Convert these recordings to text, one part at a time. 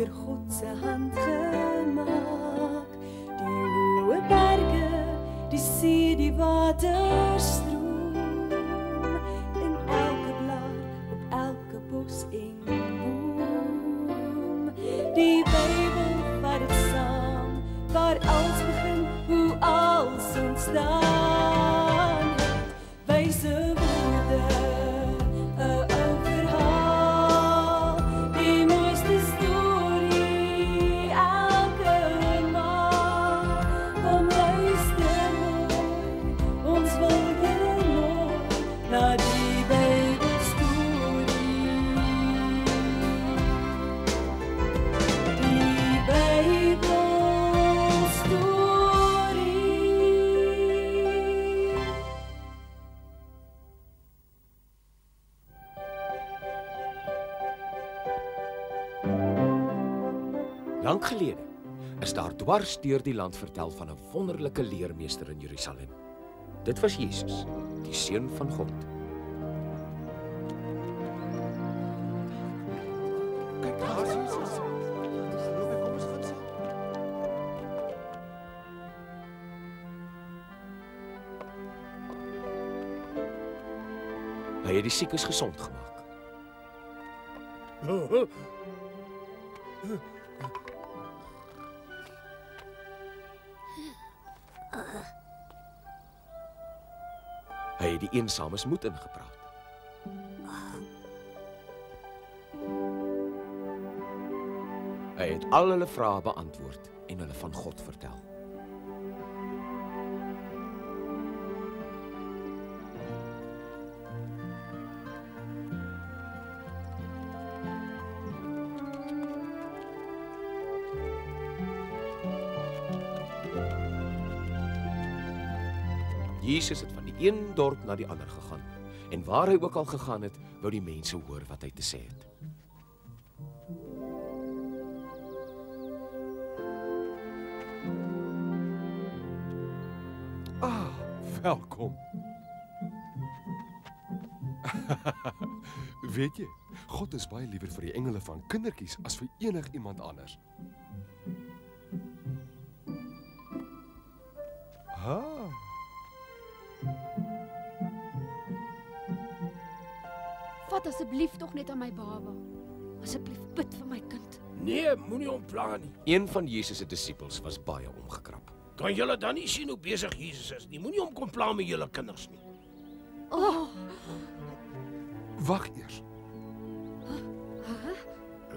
deur God se hand gemaak. Die hoë berge, die see, die waterstroom, in elke blaar, op elke bos en boom. Die Bybel vat dit saam, waar alles begin, hoe alles ontstaan het. Wyse woorde, 'n ou verhaal, die mooiste storie elke maand. Kom luister mooi, ons wil julle nooi na die Bybelstorie. Die Bybelstorie. Lank gelede is daar dwars deur die land vertel van 'n wonderlike leermeester in Jerusalem. Dit was Jesus, die seun van God. Kyk, daar is Jesus. Kom ons gaan sien. Hy het die siekes gesond gemaak. Hy het die eensames moed ingepraat. Hy het al hulle vrae beantwoord en hulle van God vertel. Jesus het van die een dorp na die ander gegaan. En waar hy ook al gegaan het, wou die mense hoor wat hy te sê het. Welkom. Weet jy, God is baie liewer vir die engele van kindertjies as vir enigiemand anders. Vat asseblief tog net aan my baba. Asseblief bid vir my kind. Nee, moenie hom pla nie. Een van Jesus se disippels was baie omgekrap. Kan julle dan nie sien hoe besig Jesus is nie? Moenie hom kom pla met julle kinders nie. Wag eers.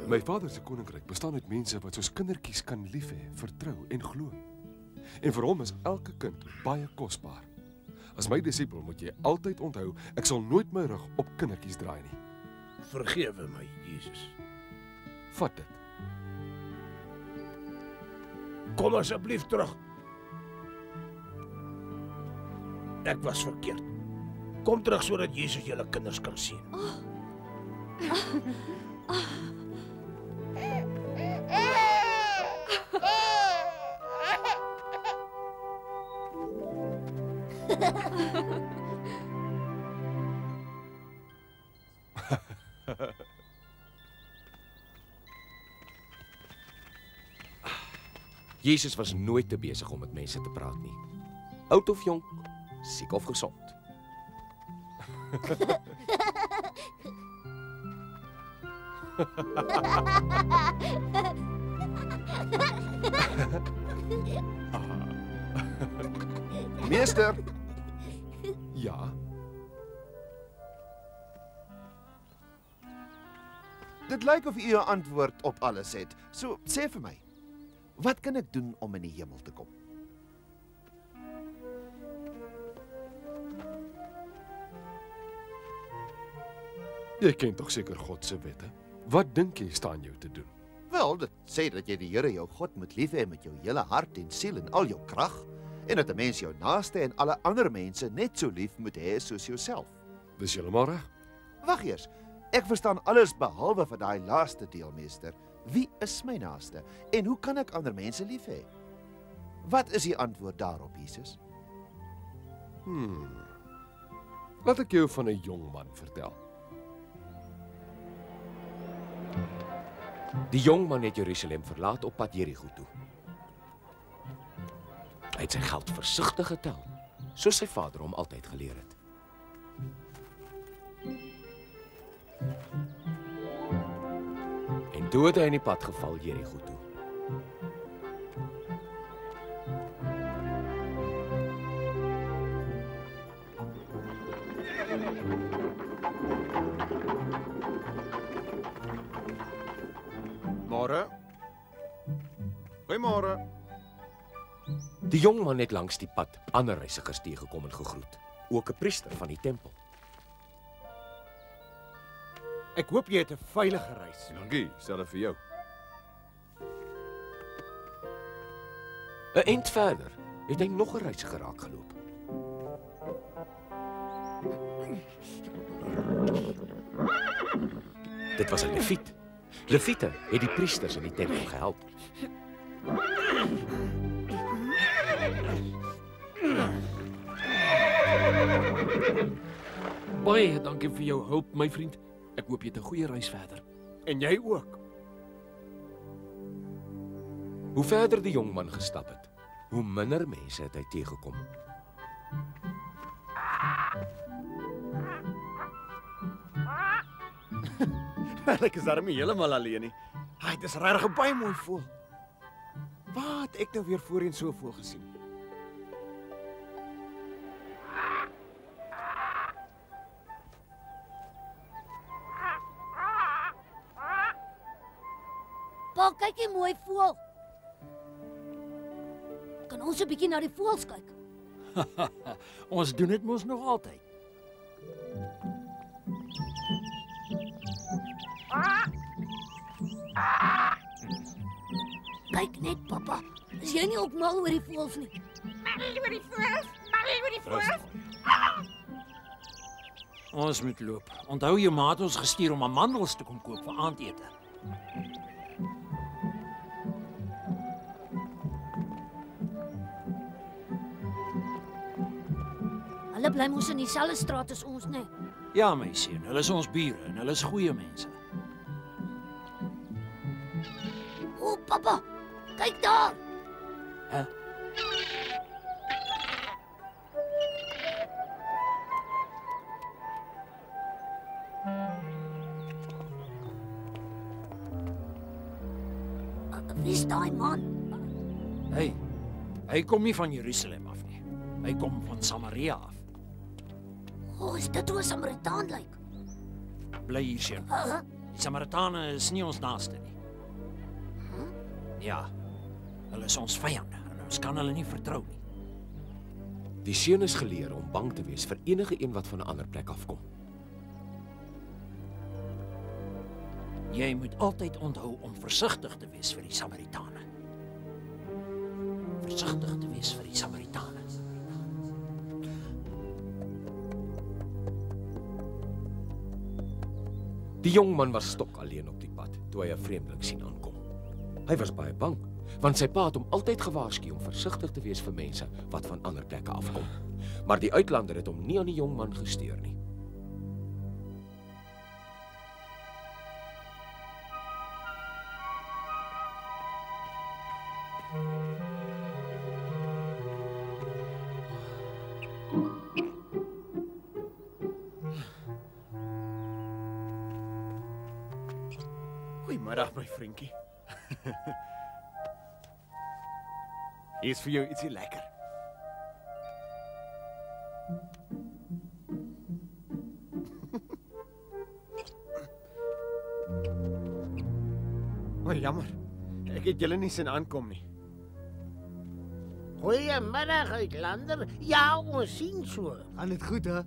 My Vader se koninkryk bestaan uit mense wat soos kindertjies kan lief hê, vertrou en glo. En vir hom is elke kind baie kosbaar. As my disipel moet jy altyd onthou, ek sal nooit my rug op kindertjies draai nie. Vergewe my, Jesus. Vat dit. Kom asseblief terug. Ek was verkeerd. Kom terug sodat Jesus julle kinders kan sien. Jesus was nooit te besig om met mense te praat nie. Oud of jonk, siek of gesond. Meester, Ja, dit lyk of u 'n antwoord op alles het. So sê vir my, wat kan ek doen om in die hemel te kom? jy ken tog seker God se wette. Wat dink jy staan jou te doen? Wel, dit sê dat jy die Here jou God moet lief hê met jou hele hart en siel en al jou krag, en dat 'n mens jou naaste en alle ander mense net so lief moet hê soos jouself. Dis heeltemal reg. Wag eers, ek verstaan alles behalwe vir daai laaste deel, meester. Wie is my naaste en hoe kan ek ander mense lief hê? Wat is die antwoord daarop, Jesus? Laat ek jou van 'n jong man vertel. Die jong man het Jerusalem verlaat op pad Jerigo toe. Hy het sy geld versigtig getel, soos sy vader hom altyd geleer het. En toe het hy in die pad geval Jerigo toe. Môre. Goeiemôre. Die jong man het langs die pad ander reisigers teëgekom en gegroet, ook 'n priester van die tempel. Ek hoop jy het 'n veilige reis. Dankie, selfs vir jou. 'n Eind verder het hy nog 'n reisiger raakgeloop. Dit was 'n leviet. Leviete het die priesters in die tempel gehelp. Baie dankie vir jou hulp, my vriend. Ek hoop jy het 'n goeie reis verder. En jy ook. Hoe verder die jong man gestap het, hoe minder mense het hy teëgekom. Ek is daarmee heeltemal alleen nie. Hy, dis regtig 'n baie mooi voël. Waar het ek nou weer voorheen so 'n voël gesien? Pa, kyk jy mooi voël. Kan ons 'n bietjie na die voëls kyk? Ons doen dit mos nog altyd. Kyk net, pappa. Is jy nie ook mal oor die voëls nie? Ons moet loop. Onthou jou ma het ons gestuur om amandels te kom koop vir aandete. Hulle bly mos in dieselfde straat as ons, né? Ja, my seun, hulle is ons bure en hulle is goeie mense. O, pappa, kyk daar. Hè? Wie is daai man? Hy kom nie van Jerusalem af nie. Hy kom van Samaria af. O, is dit hoe 'n Samaritaan lyk? Bly hier, seun. Die Samaritane is nie ons naaste nie. Ja, hulle is ons vyande en ons kan hulle nie vertrou nie. Die seun is geleer om bang te wees vir enige een wat van 'n ander plek afkom. Jy moet altyd onthou om versigtig te wees vir die Samaritane. Versigtig te wees vir die Samaritane. Die jong man was stok alleen op die pad toe hy 'n vreemdeling sien aankom. Hy was baie bang, want sy pa het hom altyd gewaarsku om versigtig te wees vir mense wat van ander plekke afkom. Maar die uitlander het hom nie aan die jong man gesteur nie. Goeiemiddag, my vriendjie. Hier is vir jou ietsie lekker. Maar jammer, ek het julle nie sien aankom nie. Goeiemiddag, uitlander. Ja, ons sien so. Gaan dit goed, hè?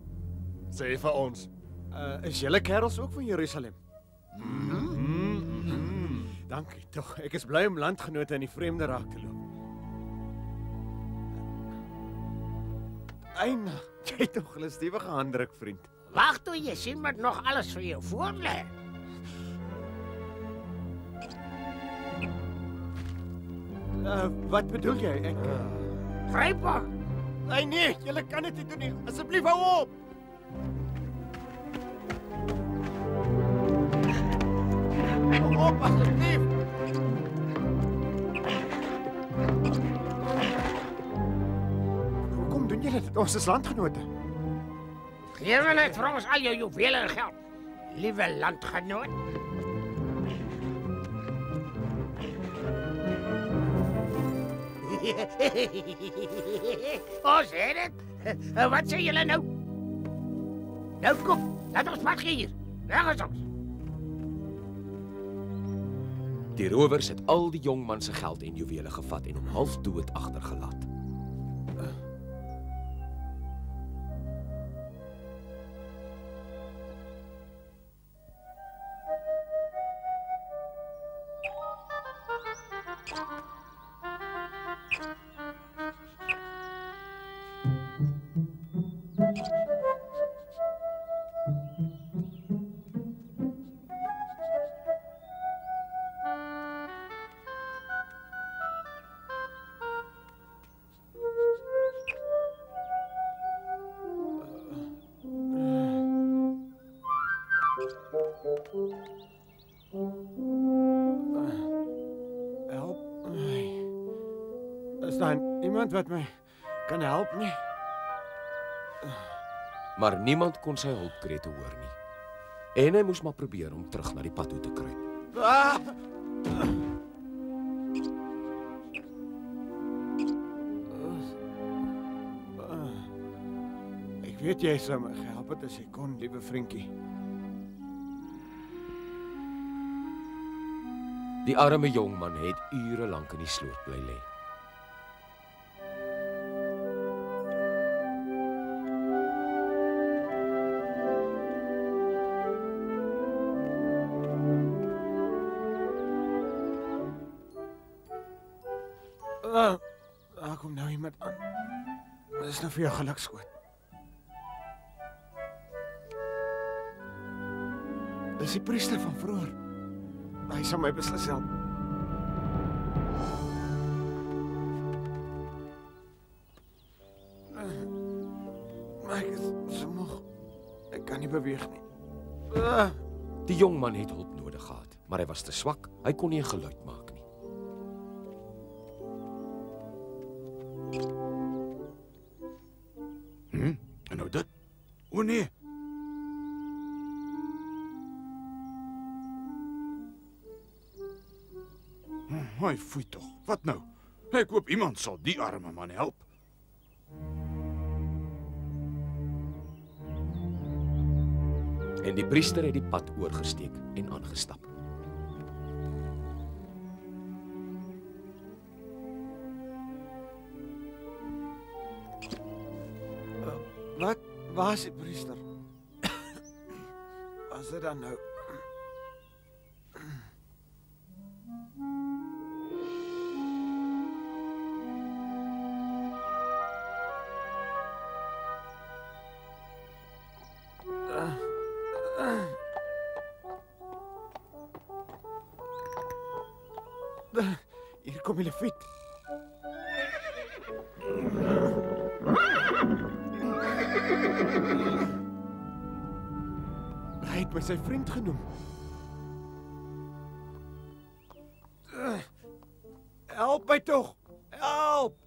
Sê vir ons. Is julle kerels ook van Jerusalem? Dankie tog. Ek is bly om landgenote in die vreemde raak te loop. Eina, jy het tog 'n stewige handdruk, vriend. Wag toe jy sien wat nog alles vir jou voorlê. Wat bedoel jy? Ek Gryp haar. Nee, julle kan dit nie doen nie. Asseblief hou op. Op asseblief. Hoekom doen julle dit? Ons is landgenote. Gee me net vir ons al jou juwele en geld. Liewe landgenoot. Ons het dit. Wat sê julle nou? Nou kom, laat ons pad hier. Weg is ons. Die rowers het al die jong man se geld en juwele gevat en hom halfdood agtergelaat. Help my. Is daar iemand wat my kan help nie? Maar niemand kon sy hulpkrete hoor nie. En hy moes maar probeer om terug na die pad toe te kruip. Ah! Ek weet jy sou my gehelp het as jy kon, liewe vriendjie. Die arme jong man het ure lank in die sloot bly lê. Daar kom nou iemand aan. Dit is nou vir jou gelukskoot. Dis die priester van vroeër. Hy sal my beslis help. Maar ek is so moeg. Ek kan nie beweeg nie. Die jong man het hulp nodig gehad, maar hy was te swak. Hy kon nie 'n geluid maak nie. En nou dit? O nee. Hoi, foei tog. Wat nou? Ek hoop iemand sal die arme man help. En die priester het die pad oorgesteek en aangestap. Wat was die priester? Was dit dan nou? Hier kom die leviet. Hy het my sy vriend genoem. Help my tog. Help.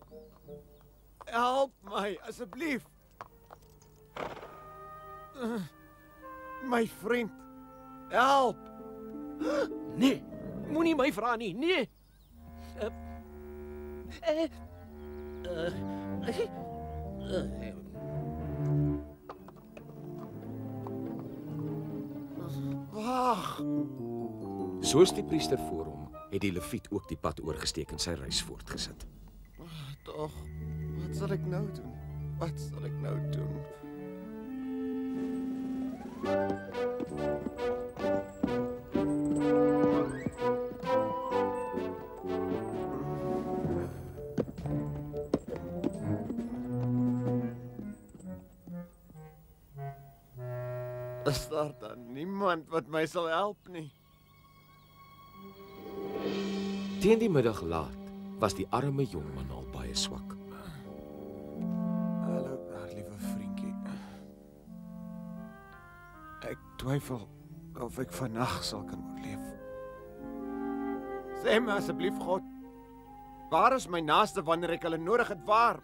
Help my asseblief. My vriend. Help. Nee, moenie my vra nie. Nee. Wag. Soos die priester voor hom, het die leviet ook die pad oorgesteek en sy reis voortgesit. Tog, wat sal ek nou doen? Wat sal ek nou doen? Is daar dan niemand wat my sal help nie? Teen die middag laat was die arme jong man al baie swak. Hallo daar, liewe vriendjie. Ek twyfel of ek vannag sal kan oorleef. Sê my asseblief God, waar is my naaste wanneer ek hulle nodig het? Waar?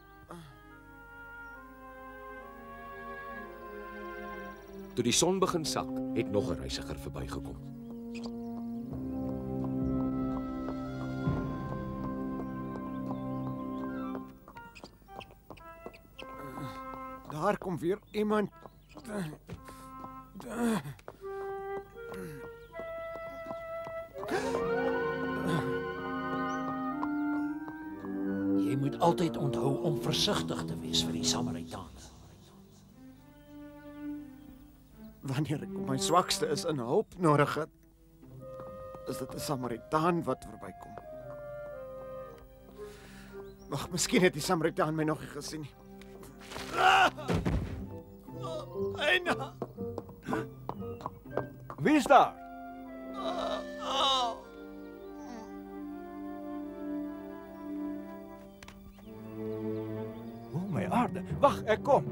Toe die son begin sak, het nog 'n reisiger verbygekom. Daar kom weer iemand. Jy moet altyd onthou om versigtig te wees vir die Samaritane. Wanneer ek op my swakste is en hulp nodig het, is dit 'n Samaritaan wat verbykom. Wag, miskien het die Samaritaan my nog nie gesien nie. Eina! Wie is daar? O, my aarde. Wag, ek kom.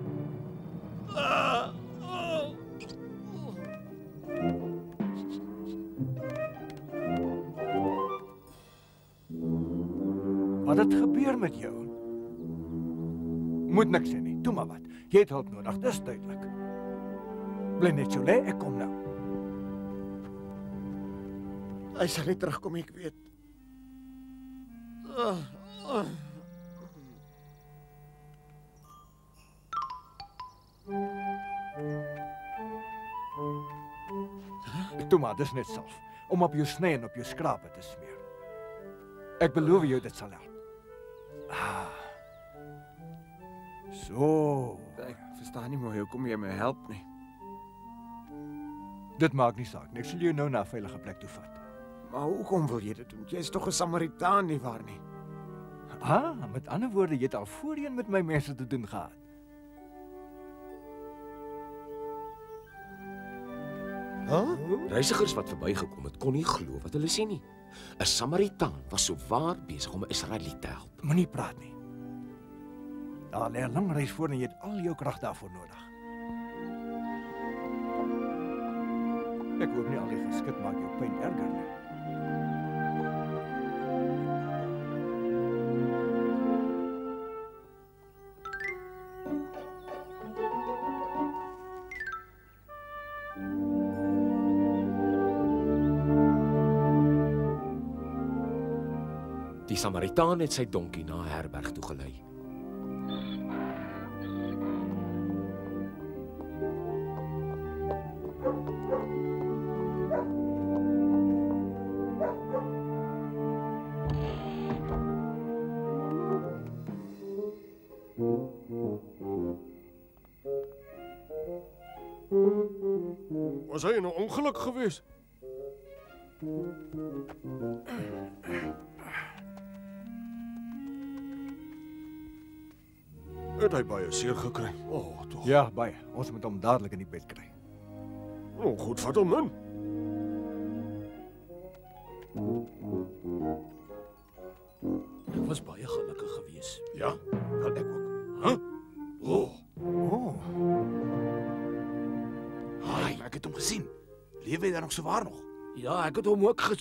Wat het gebeur met jou? Moet niks sê nie. Doe maar wat. Jy het hulp nodig, dis duidelik. Bly net so lê, ek kom nou. Hy sal nie terugkom, ek weet. Doe maar, dis net self. Om op jou sny en op jou skrape te smeer. Ek beloof jou dit sal help. So. Ek verstaan nie mooi hoekom jy my help nie. Dit maak nie saak nie. Ek sal jou nou na 'n veilige plek toe vat. Maar hoekom wil jy dit doen? Jy is tog 'n Samaritaan, nie waar nie? Met ander woorde, jy het al voorheen met my mense te doen gehad. Reisigers wat verbygekom het, kon nie glo wat hulle sien nie. 'n Samaritaan was souwaar besig om 'n Israeliet te help. Moenie praat nie. Daar lê 'n lang reis voor en jy het al jou krag daarvoor nodig. Ek hoop nie al die geskit maak jou pyn erger nie. Die Samaritaan het sy donkie na 'n herberg toe gelei. Was hy in 'n ongeluk gewees? Het hy baie seer gekry? Tog. Ja, baie. Ons moet hom dadelik in die bed kry. Goed, vat hom in. Ek was baie gelukkig geweest. Ja, wel ek ook. Haai, ek het hom gesien. Lewe hy daar nog so waar nog? Ja, ek het hom ook ek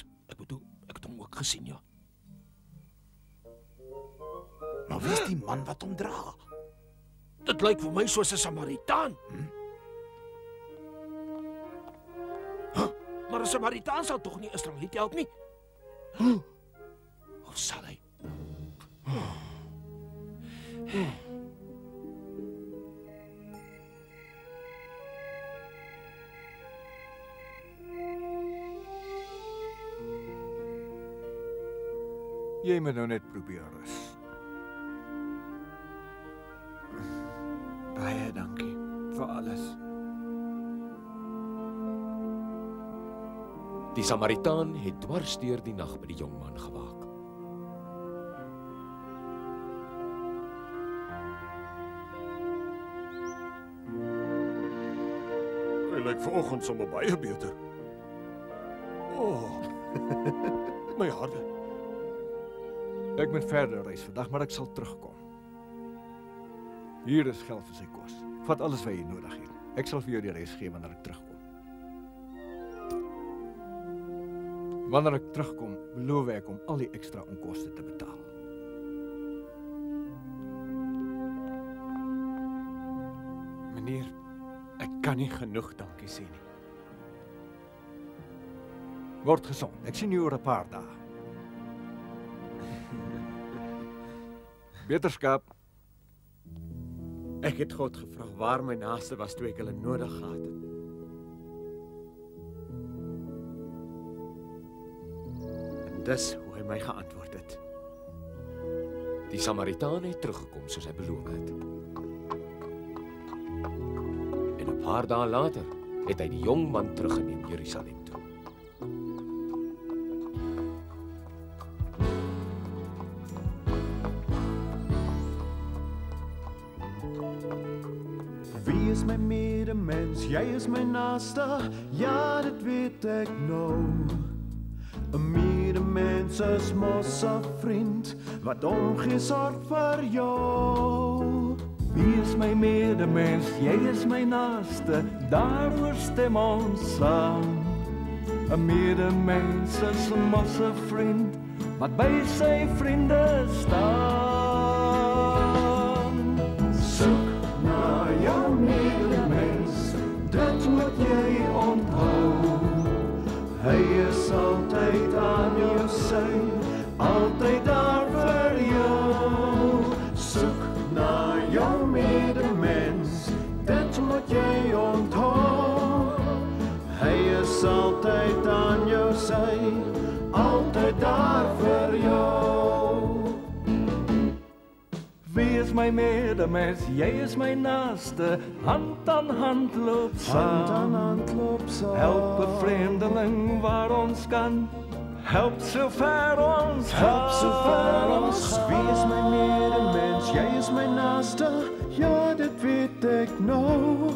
het hom ook gesien, ja. Maar wie is die man wat hom dra? Dit lyk vir my soos 'n Samaritaan. Maar 'n Samaritaan sal tog nie Israeliet help nie. Of sal hy? Jy moet nou net probeer rus. Baie dankie vir alles. Die Samaritaan het dwars deur die nag by die jong man gewaak. Hy lyk vanoggend sommer baie beter. My harde. Ek moet verder reis vandag, maar ek sal terugkom. Hier is geld vir sy kos. Vat alles wat jy nodig het. Ek sal vir jou die res gee wanneer ek terugkom. Wanneer ek terugkom, beloof ek om al die ekstra onkoste te betaal. Meneer, ek kan nie genoeg dankie sê nie. Word gesond. Ek sien jou oor 'n paar dae. Beterskap. Ek het God gevra waar my naaste was toe ek hulle nodig gehad het. En dis hoe hy my geantwoord het. Die Samaritaan het teruggekom soos hy beloof het. En 'n paar dae later het hy die jong man teruggeneem Jerusalem toe. Wie is my medemens? Jy is my naaste. Ja, dit weet ek nou. 'n Medemens is mos 'n vriend wat omgee sorg vir jou. Wie is my medemens? Jy is my naaste. Daaroor stem ons saam. 'n Medemens is mos 'n vriend wat by sy vriende staan. Soek na jou medemens, dit moet jy onthou. Hy is altyd aan jou sy, altyd daar vir jou. Soek na jou medemens, dit moet jy onthou. Hy is altyd aan jou sy, altyd daar vir jou. Wie is my medemens? Jy is my naaste. Hand aan hand loop saam. Hand aan hand loop saam. Help 'n vreemdeling waar ons kan. Help so ver ons gaan. Help so ver ons gaan. Wie is my medemens? Jy is my naaste. Ja, dit weet ek nou.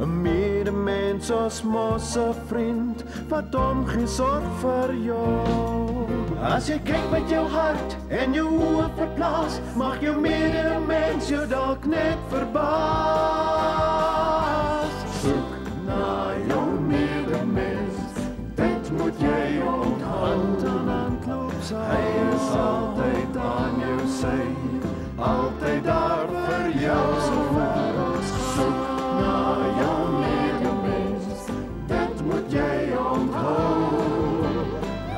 'n Medemens is mos 'n vriend wat omgee sorg vir jou. As jy kyk met jou hart en jou oë verplaas, mag jou medemens jou dalk net verbaas. Soek na jou medemens, dit moet jy onthou. Hand aan hand loop saam. Hy is altyd aan jou sy, altyd daar vir jou. Soek na jou medemens, dit moet jy onthou.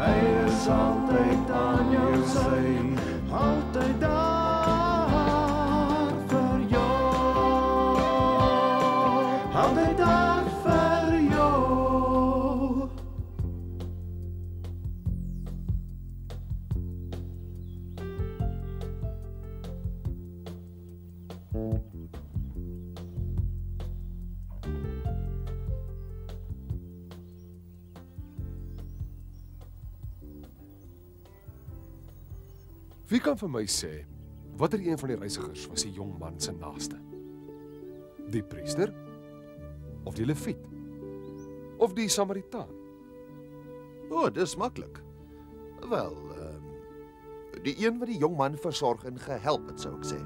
Hy is altyd aan jou sy, altyd daar vir jou. Altyd daar vir jou. Wie kan vir my sê watter een van die reisigers was die jong man se naaste? Die priester of die leviet of die Samaritaan? O, dis maklik. Wel, die een wat die jong man versorg en gehelp het, sou ek sê.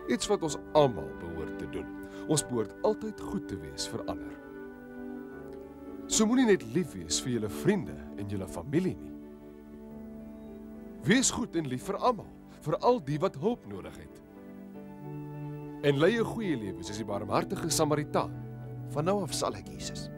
Iets wat ons almal behoort te doen. Ons behoort altyd goed te wees vir ander. So moenie net lief wees vir julle vriende en julle familie nie. Wees goed en lief vir almal, vir al die wat hulp nodig het. En lei 'n goeie lewe soos die barmhartige Samaritaan. Van nou af sal ek, Jesus.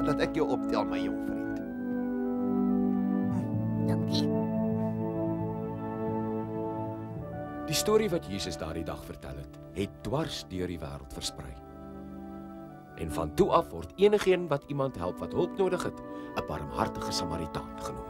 Laat ek jou optel, my jong vriend. Dankie. Die storie wat Jesus daardie dag vertel het dwars deur die wêreld versprei. En van toe af word enigeen wat iemand help wat hulp nodig het, 'n barmhartige Samaritaan genoem.